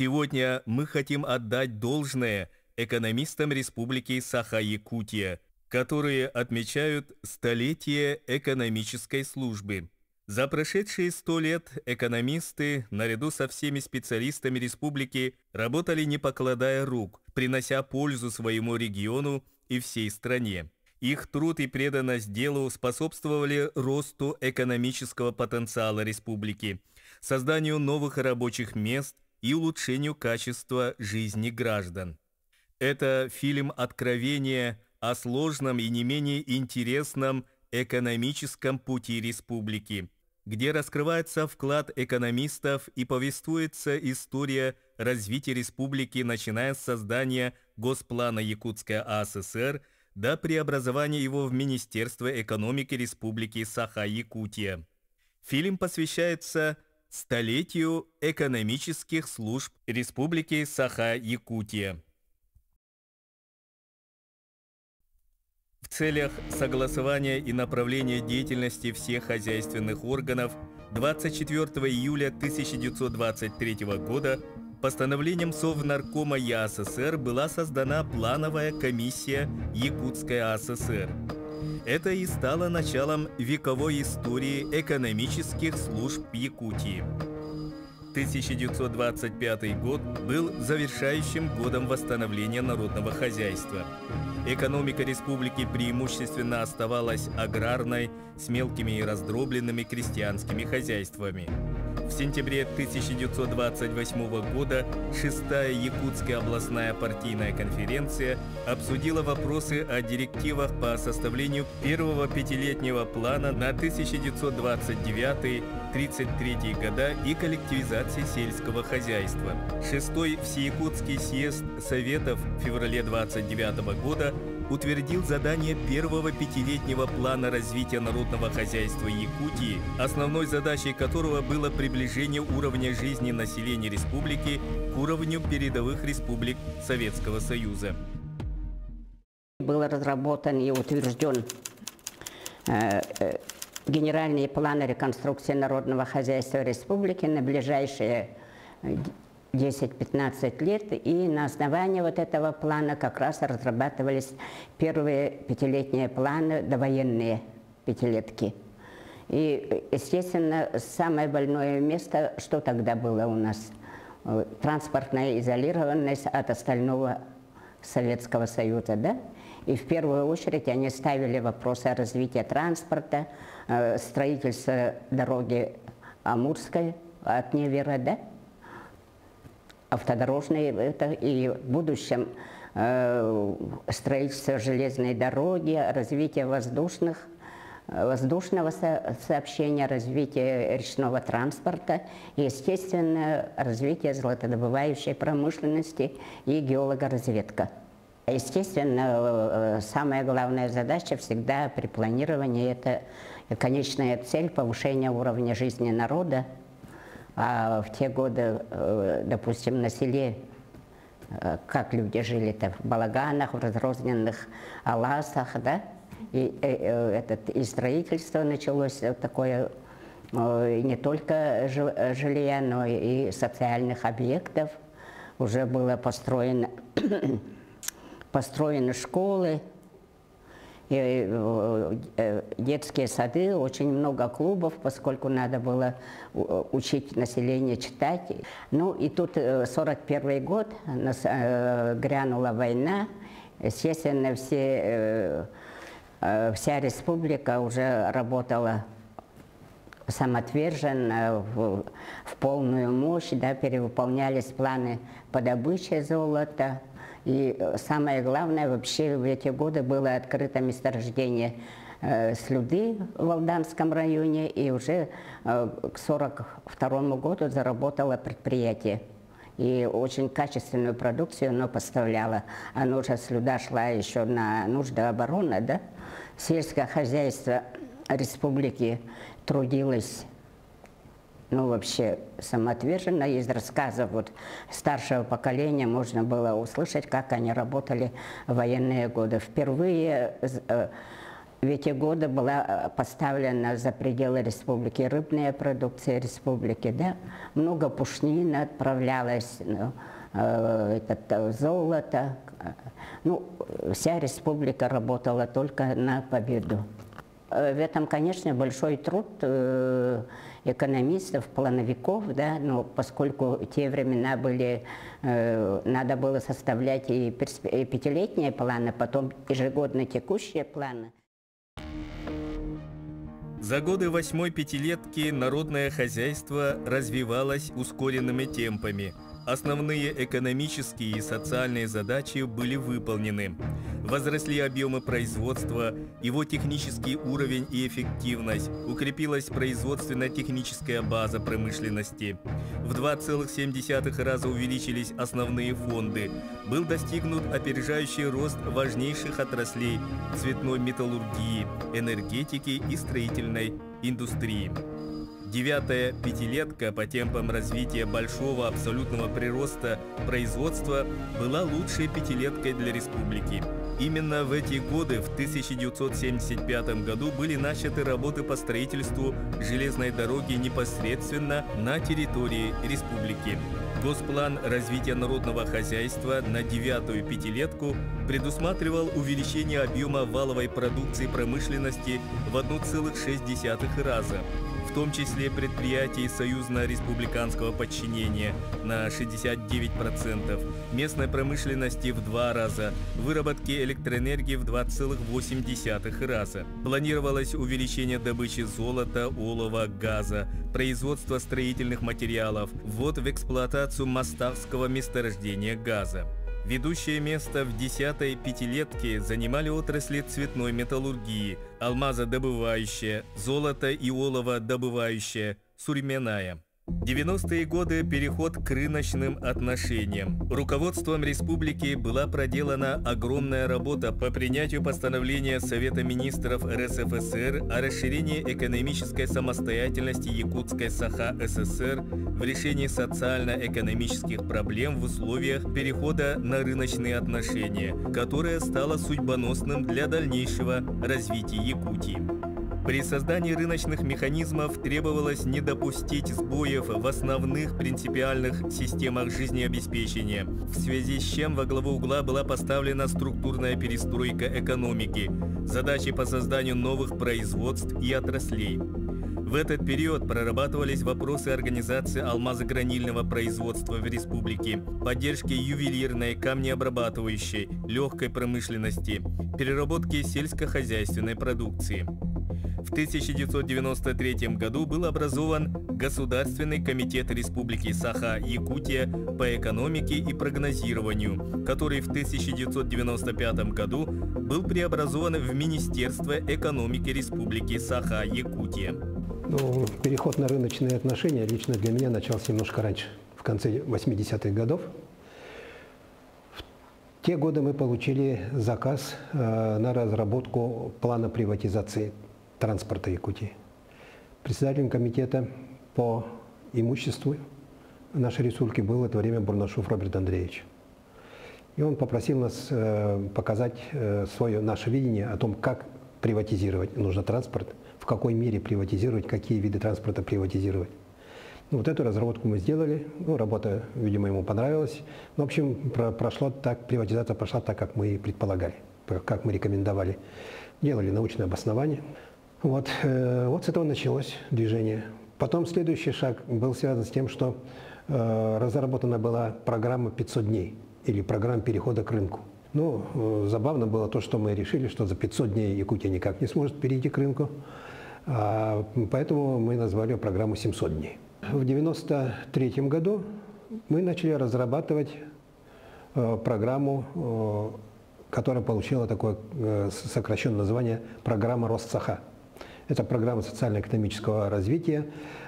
Сегодня мы хотим отдать должное экономистам Республики Саха-Якутия, которые отмечают столетие экономической службы. За прошедшие 100 лет экономисты, наряду со всеми специалистами республики, работали не покладая рук, принося пользу своему региону и всей стране. Их труд и преданность делу способствовали росту экономического потенциала республики, созданию новых рабочих мест и улучшению качества жизни граждан. Это фильм «Откровение» о сложном и не менее интересном экономическом пути республики, где раскрывается вклад экономистов и повествуется история развития республики, начиная с создания Госплана Якутской АССР до преобразования его в Министерство экономики Республики Саха-Якутия. Фильм посвящается столетию экономических служб Республики Саха-Якутия. В целях согласования и направления деятельности всех хозяйственных органов 24 июля 1923 года постановлением Совнаркома ЯССР была создана плановая комиссия Якутской АССР. Это и стало началом вековой истории экономических служб Якутии. 1925 год был завершающим годом восстановления народного хозяйства. Экономика республики преимущественно оставалась аграрной, с мелкими и раздробленными крестьянскими хозяйствами. В сентябре 1928 года 6-я Якутская областная партийная конференция обсудила вопросы о директивах по составлению первого пятилетнего плана на 1929-33 года и коллективизации сельского хозяйства. 6-й Всеякутский съезд Советов в феврале 1929 года утвердил задание первого пятилетнего плана развития народного хозяйства Якутии, основной задачей которого было приближение уровня жизни населения республики к уровню передовых республик Советского Союза. Был разработан и утвержден генеральный план реконструкции народного хозяйства республики на ближайшие 10-15 лет, и на основании вот этого плана как раз разрабатывались первые пятилетние планы, довоенные пятилетки. И, естественно, самое больное место, что тогда было у нас? Транспортная изолированность от остального Советского Союза, да? И в первую очередь они ставили вопросы о развитии транспорта, строительства дороги Амурской от Невера, да? Автодорожные, это и в будущем строительство железной дороги, развитие воздушного сообщения, развитие речного транспорта и, естественно, развитие золотодобывающей промышленности и геологоразведка. Естественно, самая главная задача всегда при планировании – это конечная цель повышения уровня жизни народа. А в те годы, допустим, на селе, как люди жили-то, в балаганах, в разрозненных аласах, да, и строительство началось такое, не только жилья, но и социальных объектов. Уже было построены школы, детские сады, очень много клубов, поскольку надо было учить население читать. Ну и тут 1941 год, грянула война, естественно, вся республика уже работала самоотверженно, в полную мощь, да, перевыполнялись планы по добыче золота. И самое главное, вообще в эти годы было открыто месторождение слюды в Алданском районе, и уже к 1942 году заработало предприятие. И очень качественную продукцию оно поставляло. Оно же, слюда шла еще на нужды обороны, да? Сельское хозяйство республики трудилось, ну, вообще самоотверженно. Из рассказов вот старшего поколения можно было услышать, как они работали в военные годы. Впервые В эти годы была поставлена за пределы республики рыбная продукция республики, да, много пушнины отправлялось, золото. Ну, вся республика работала только на победу. В этом, конечно, большой труд экономистов, плановиков, да, но поскольку те времена были, надо было составлять и пятилетние планы, потом ежегодно текущие планы. За годы 8-й пятилетки народное хозяйство развивалось ускоренными темпами. Основные экономические и социальные задачи были выполнены. Возросли объемы производства, его технический уровень и эффективность, укрепилась производственно-техническая база промышленности. В 2,7 раза увеличились основные фонды. Был достигнут опережающий рост важнейших отраслей цветной металлургии, энергетики и строительной индустрии. 9-я пятилетка по темпам развития большого абсолютного прироста производства была лучшей пятилеткой для республики. Именно в эти годы, в 1975 году, были начаты работы по строительству железной дороги непосредственно на территории республики. Госплан развития народного хозяйства на 9-ю пятилетку предусматривал увеличение объема валовой продукции промышленности в 1,6 раза, в том числе предприятий союзно-республиканского подчинения на 69%, местной промышленности в 2 раза, выработки электроэнергии в 2,8 раза. Планировалось увеличение добычи золота, олова, газа, производство строительных материалов, ввод в эксплуатацию Моставского месторождения газа. Ведущее место в 10-й пятилетке занимали отрасли цветной металлургии, алмазодобывающая, золото и олово-добывающая, сурьмяная. 90-е годы – переход к рыночным отношениям. Руководством республики была проделана огромная работа по принятию постановления Совета министров РСФСР о расширении экономической самостоятельности Якутской Саха-ССР в решении социально-экономических проблем в условиях перехода на рыночные отношения, которое стало судьбоносным для дальнейшего развития Якутии. При создании рыночных механизмов требовалось не допустить сбоев в основных принципиальных системах жизнеобеспечения, в связи с чем во главу угла была поставлена структурная перестройка экономики, задачи по созданию новых производств и отраслей. В этот период прорабатывались вопросы организации алмазогранильного производства в республике, поддержки ювелирной, камнеобрабатывающей, легкой промышленности, переработки сельскохозяйственной продукции. В 1993 году был образован Государственный комитет Республики Саха-Якутия по экономике и прогнозированию, который в 1995 году был преобразован в Министерство экономики Республики Саха-Якутия. Ну, переход на рыночные отношения лично для меня начался немножко раньше, в конце 80-х годов. В те годы мы получили заказ на разработку плана приватизации транспорта Якутии. Председателем комитета по имуществу нашей республики был в это время Бурнашов Роберт Андреевич. И он попросил нас показать наше видение о том, как приватизировать нужно транспорт, в какой мере приватизировать, какие виды транспорта приватизировать. Ну, вот эту разработку мы сделали. Ну, работа, видимо, ему понравилась. Ну, в общем, приватизация прошла так, как мы и предполагали, как мы рекомендовали. Делали научное обоснование. Вот с этого началось движение. Потом следующий шаг был связан с тем, что разработана была программа 500 дней, или программа перехода к рынку. Ну, забавно было то, что мы решили, что за 500 дней Якутия никак не сможет перейти к рынку, поэтому мы назвали программу 700 дней. В 1993 году мы начали разрабатывать программу, которая получила такое сокращенное название «Программа Ростсаха». Это программа социально-экономического развития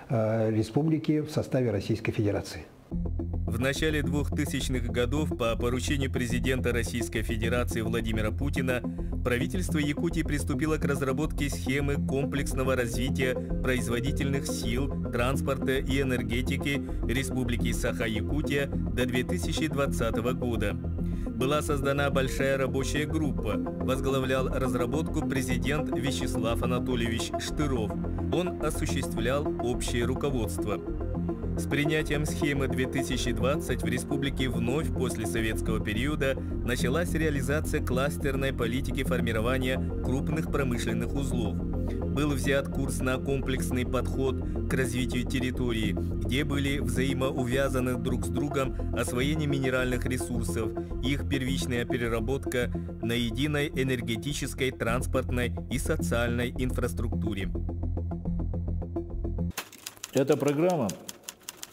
республики в составе Российской Федерации. В начале 2000-х годов по поручению президента Российской Федерации Владимира Путина правительство Якутии приступило к разработке схемы комплексного развития производительных сил, транспорта и энергетики Республики Саха-Якутия до 2020 года. Была создана большая рабочая группа. Возглавлял разработку президент Вячеслав Анатольевич Штыров. Он осуществлял общее руководство. С принятием схемы 2020 в республике вновь после советского периода началась реализация кластерной политики формирования крупных промышленных узлов. Был взят курс на комплексный подход к развитию территории, где были взаимоувязаны друг с другом освоение минеральных ресурсов, их первичная переработка на единой энергетической, транспортной и социальной инфраструктуре. Эта программа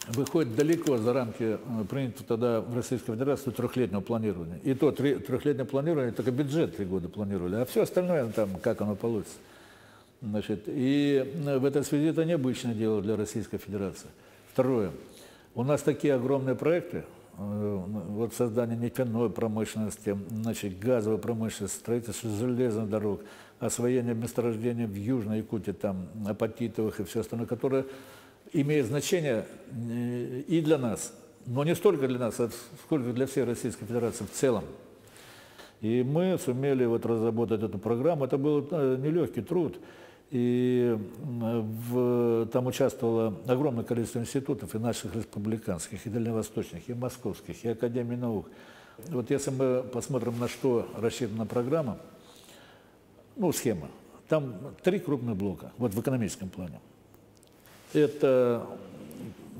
выходит далеко за рамки принятого тогда в Российской Федерации трехлетнего планирования. И то трехлетнее планирование, только бюджет 3 года планировали, а все остальное там, как оно получится. Значит, и в этой связи это необычное дело для Российской Федерации. Второе. У нас такие огромные проекты, вот создание нефтяной промышленности, значит, газовой промышленности, строительство железных дорог, освоение месторождений в Южной Якутии, там, апатитовых и все остальное, которое имеет значение и для нас, но не столько для нас, сколько для всей Российской Федерации в целом. И мы сумели вот разработать эту программу. Это был нелегкий труд. И там участвовало огромное количество институтов, и наших республиканских, и дальневосточных, и московских, и Академии наук. Вот если мы посмотрим, на что рассчитана программа, ну, схема, там 3 крупных блока, вот в экономическом плане. Это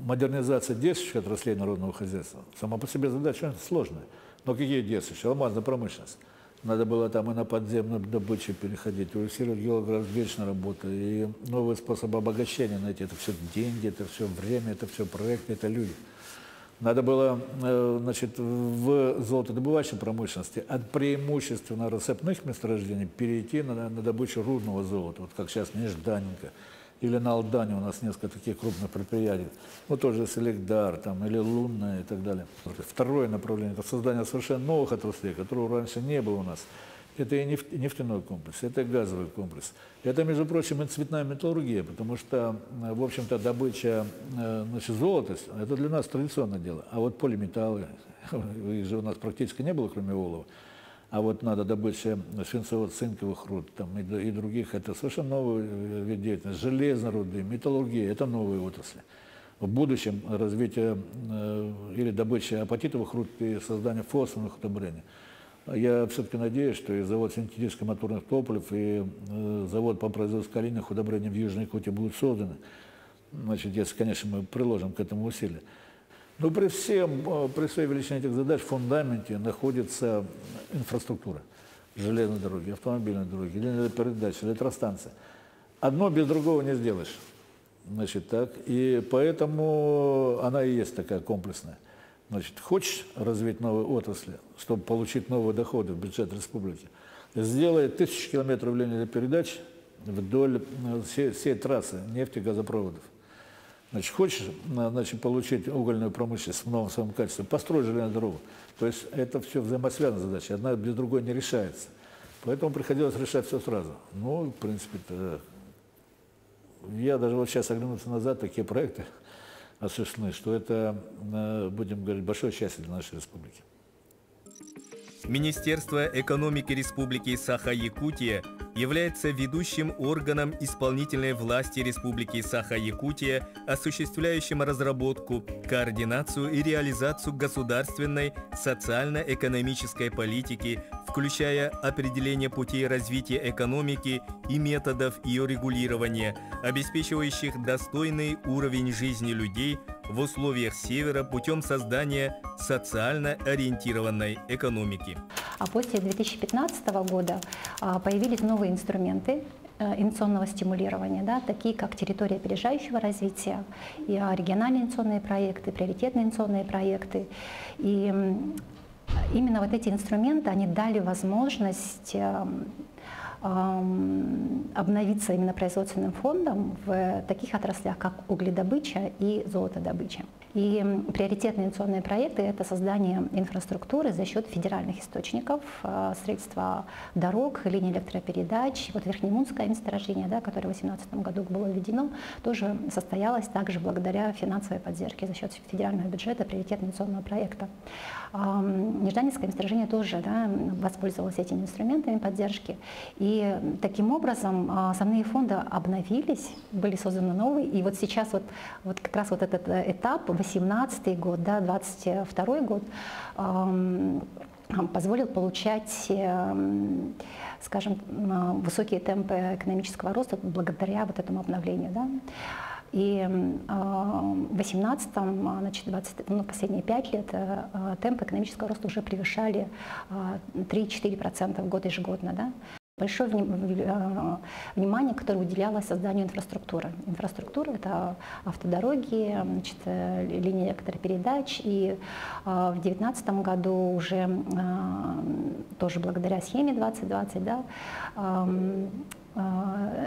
модернизация действующих отраслей народного хозяйства. Сама по себе задача сложная. Но какие действующие? Алмазная промышленность. Надо было там и на подземную добычу переходить, урегулировать геологоразведочную работу, и новые способы обогащения найти. Это все деньги, это все время, это все проекты, это люди. Надо было, значит, в золотодобывающей промышленности от преимущественно рассыпных месторождений перейти на добычу рудного золота, вот как сейчас Нежданенко. Или на Алдане у нас несколько таких крупных предприятий, ну тоже Селекдар, там, или Лунная и так далее. Второе направление – это создание совершенно новых отраслей, которого раньше не было у нас. Это и нефтяной комплекс, это и газовый комплекс. Это, между прочим, и цветная металлургия, потому что, в общем-то, добыча, значит, золота – это для нас традиционное дело. А вот полиметаллы, их же у нас практически не было, кроме олова. А вот надо добыча свинцово-цинковых руд там, и других, это совершенно новый вид деятельности. Железной руды, металлургия – это новые отрасли. В будущем развитие или добыча апатитовых руд и создание фосфорных удобрений. Я все-таки надеюсь, что и завод синтетических моторных топлив, и завод по производству калийных удобрений в Южной Якутии будут созданы. Значит, если, конечно, мы приложим к этому усилия. Но при всей величине этих задач в фундаменте находится инфраструктура. Железные дороги, автомобильные дороги, линии передач, электростанции. Одно без другого не сделаешь. Значит, так. И поэтому она и есть такая комплексная. Значит, хочешь развить новые отрасли, чтобы получить новые доходы в бюджет республики, сделай 1000 километров линии передач вдоль всей трассы нефтегазопроводов. Значит, хочешь, значит, получить угольную промышленность в новом своем качестве, построй железную дорогу. То есть это все взаимосвязанные задачи, одна без другой не решается. Поэтому приходилось решать все сразу. Ну, в принципе, я даже вот сейчас оглянулся назад, такие проекты осуществлены, что это, будем говорить, большое счастье для нашей республики. Министерство экономики Республики Саха-Якутия является ведущим органом исполнительной власти Республики Саха-Якутия, осуществляющим разработку, координацию и реализацию государственной социально-экономической политики, включая определение путей развития экономики и методов ее регулирования, обеспечивающих достойный уровень жизни людей в условиях Севера путем создания социально ориентированной экономики. А после 2015 года появились новые инструменты инновационного стимулирования, да, такие как территория опережающего развития, и региональные инновационные проекты, приоритетные инновационные проекты. И именно вот эти инструменты, они дали возможность обновиться именно производственным фондом в таких отраслях, как угледобыча и золотодобыча. И приоритетные инвестиционные проекты – это создание инфраструктуры за счет федеральных источников, строительство дорог, линий электропередач. Вот Верхнемунское месторождение, да, которое в 2018 году было введено, тоже состоялось также благодаря финансовой поддержке за счет федерального бюджета приоритетного инвестиционного проекта. Нежданинское месторождение тоже, да, воспользовалось этими инструментами поддержки. И таким образом основные фонды обновились, были созданы новые. И вот сейчас вот как раз вот этот этап, 2018 год, да, 2022 год, позволил получать, скажем, высокие темпы экономического роста благодаря вот этому обновлению. Да. И в 2018-м, значит, последние 5 лет темпы экономического роста уже превышали 3-4% в год ежегодно. Да. Большое внимание, которое уделялось созданию инфраструктуры. Инфраструктура – это автодороги, значит, линии электропередач. И в 2019 году уже тоже благодаря схеме 2020, да,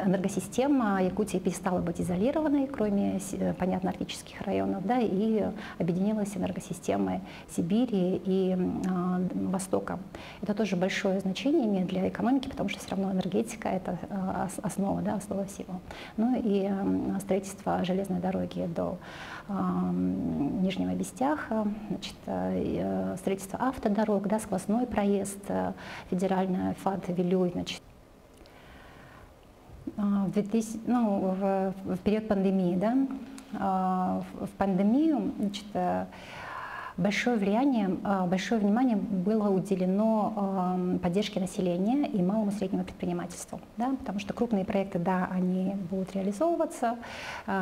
энергосистема Якутии перестала быть изолированной, кроме, понятно, арктических районов, да, и объединилась с энергосистемой Сибири и Востока. Это тоже большое значение имеет для экономики, потому что все равно энергетика – это основа, да, основа всего. Ну и строительство железной дороги до Нижнего Бестяха, значит, строительство автодорог, да, сквозной проезд, федеральная ФАТ Вилюй, значит. В период пандемии, да, в пандемию, значит, большое внимание было уделено поддержке населения и малому и среднему предпринимательству, да, потому что крупные проекты, да, они будут реализовываться,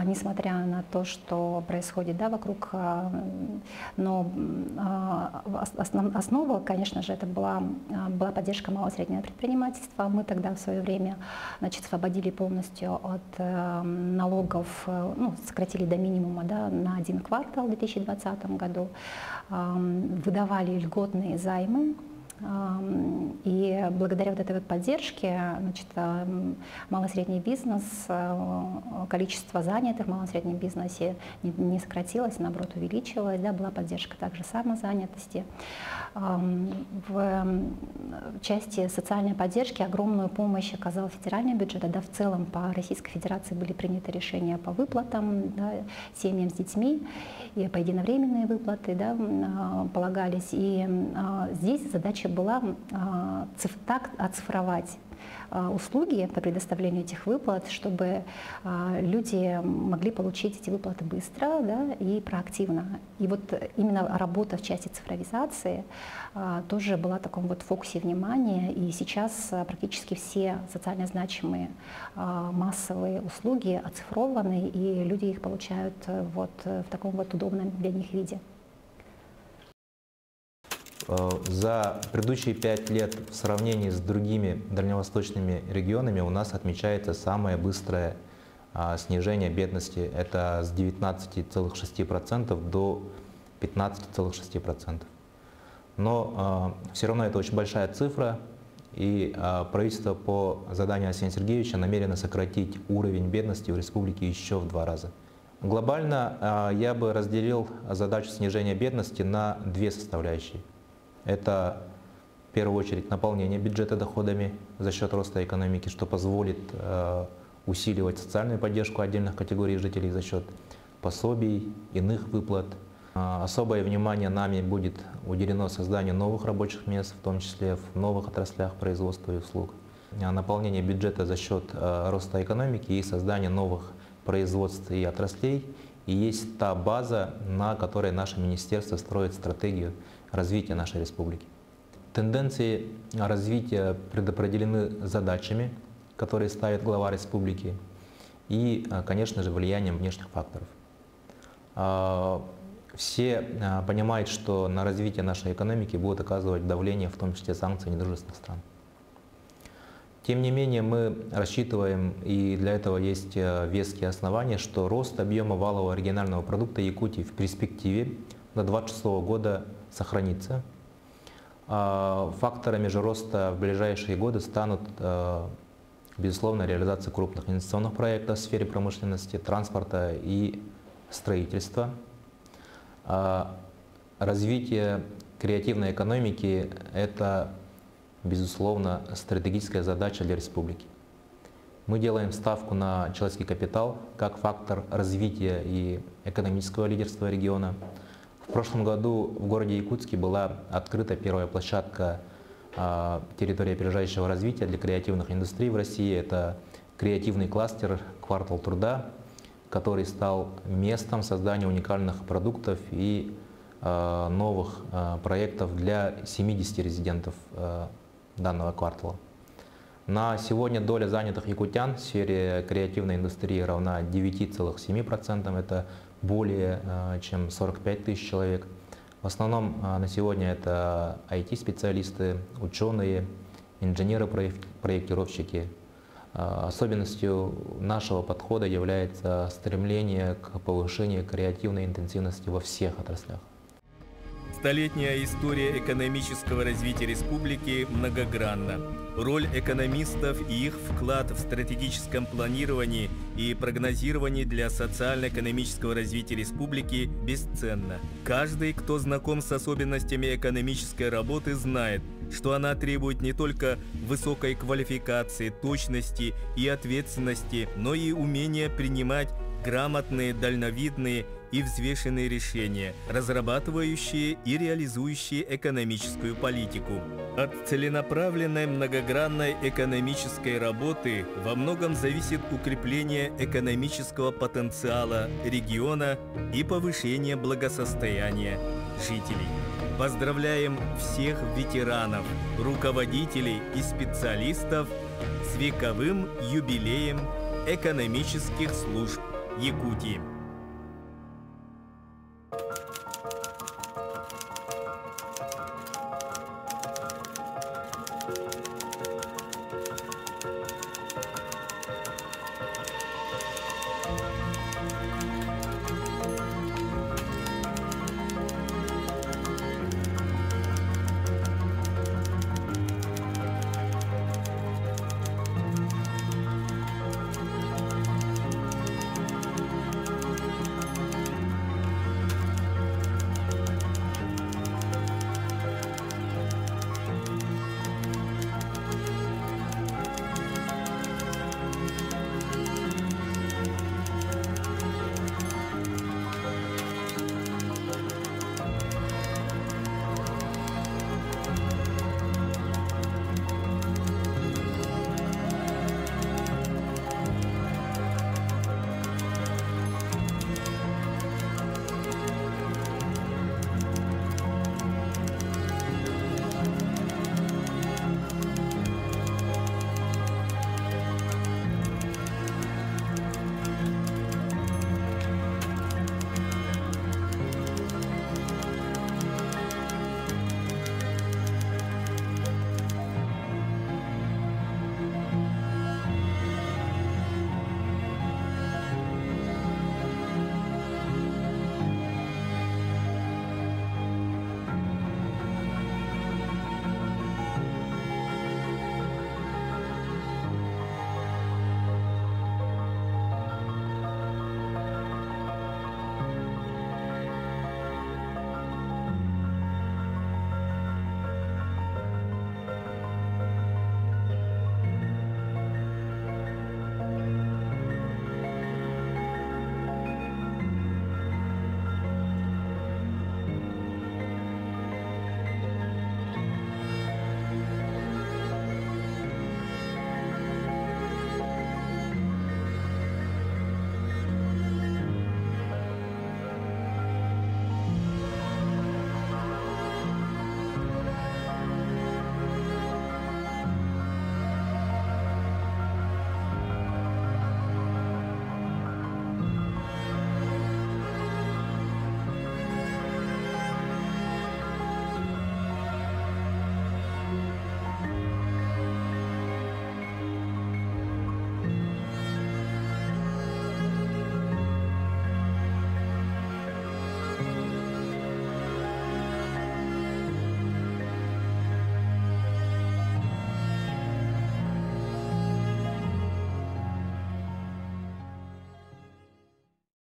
несмотря на то, что происходит, да, вокруг, но основа, конечно же, это была поддержка малого и среднего предпринимательства. Мы тогда в свое время, значит, освободили полностью от налогов, ну, сократили до минимума, да, на 1 квартал в 2020 году. Выдавали льготные займы, и благодаря вот этой вот поддержке, значит, малый и средний бизнес, количество занятых в малом и среднем бизнесе не сократилось, наоборот увеличилось, да, была поддержка также самозанятости. В части социальной поддержки огромную помощь оказал федеральный бюджет, да, в целом по Российской Федерации были приняты решения по выплатам, да, семьям с детьми, и по единовременные выплаты, да, полагались. И здесь задача была так оцифровать услуги по предоставлению этих выплат, чтобы люди могли получить эти выплаты быстро, да, и проактивно. И вот именно работа в части цифровизации тоже была в таком вот фокусе внимания, и сейчас практически все социально значимые массовые услуги оцифрованы, и люди их получают вот в таком вот удобном для них виде. За предыдущие 5 лет в сравнении с другими дальневосточными регионами у нас отмечается самое быстрое снижение бедности. Это с 19,6% до 15,6%. Но все равно это очень большая цифра, и правительство по заданию Арсения Сергеевича намерено сократить уровень бедности в республике еще в 2 раза. Глобально я бы разделил задачу снижения бедности на 2 составляющие. Это, в первую очередь, наполнение бюджета доходами за счет роста экономики, что позволит усиливать социальную поддержку отдельных категорий жителей за счет пособий, иных выплат. Особое внимание нами будет уделено созданию новых рабочих мест, в том числе в новых отраслях производства и услуг. Наполнение бюджета за счет роста экономики и создания новых производств и отраслей. И есть та база, на которой наше министерство строит стратегию развития нашей республики. Тенденции развития предопределены задачами, которые ставит глава республики, и, конечно же, влиянием внешних факторов. Все понимают, что на развитие нашей экономики будут оказывать давление, в том числе санкции недружественных стран. Тем не менее, мы рассчитываем, и для этого есть веские основания, что рост объема валового регионального продукта Якутии в перспективе до 2026 года сохранится. Факторами же роста в ближайшие годы станут, безусловно, реализация крупных инвестиционных проектов в сфере промышленности, транспорта и строительства. Развитие креативной экономики – это, безусловно, стратегическая задача для республики. Мы делаем ставку на человеческий капитал как фактор развития и экономического лидерства региона. В прошлом году в городе Якутске была открыта первая площадка территории опережающего развития для креативных индустрий в России. Это креативный кластер «Квартал труда», который стал местом создания уникальных продуктов и новых проектов для 70 резидентов данного квартала. На сегодня доля занятых якутян в сфере креативной индустрии равна 9,7%. Это более чем 45 тысяч человек. В основном на сегодня это IT-специалисты, ученые, инженеры-проектировщики. Особенностью нашего подхода является стремление к повышению креативной интенсивности во всех отраслях. Столетняя история экономического развития республики многогранна. Роль экономистов и их вклад в стратегическом планировании и прогнозировании для социально-экономического развития республики бесценна. Каждый, кто знаком с особенностями экономической работы, знает, что она требует не только высокой квалификации, точности и ответственности, но и умения принимать грамотные, дальновидные и взвешенные решения, разрабатывающие и реализующие экономическую политику. От целенаправленной многогранной экономической работы во многом зависит укрепление экономического потенциала региона и повышение благосостояния жителей. Поздравляем всех ветеранов, руководителей и специалистов с вековым юбилеем экономических служб Якутии.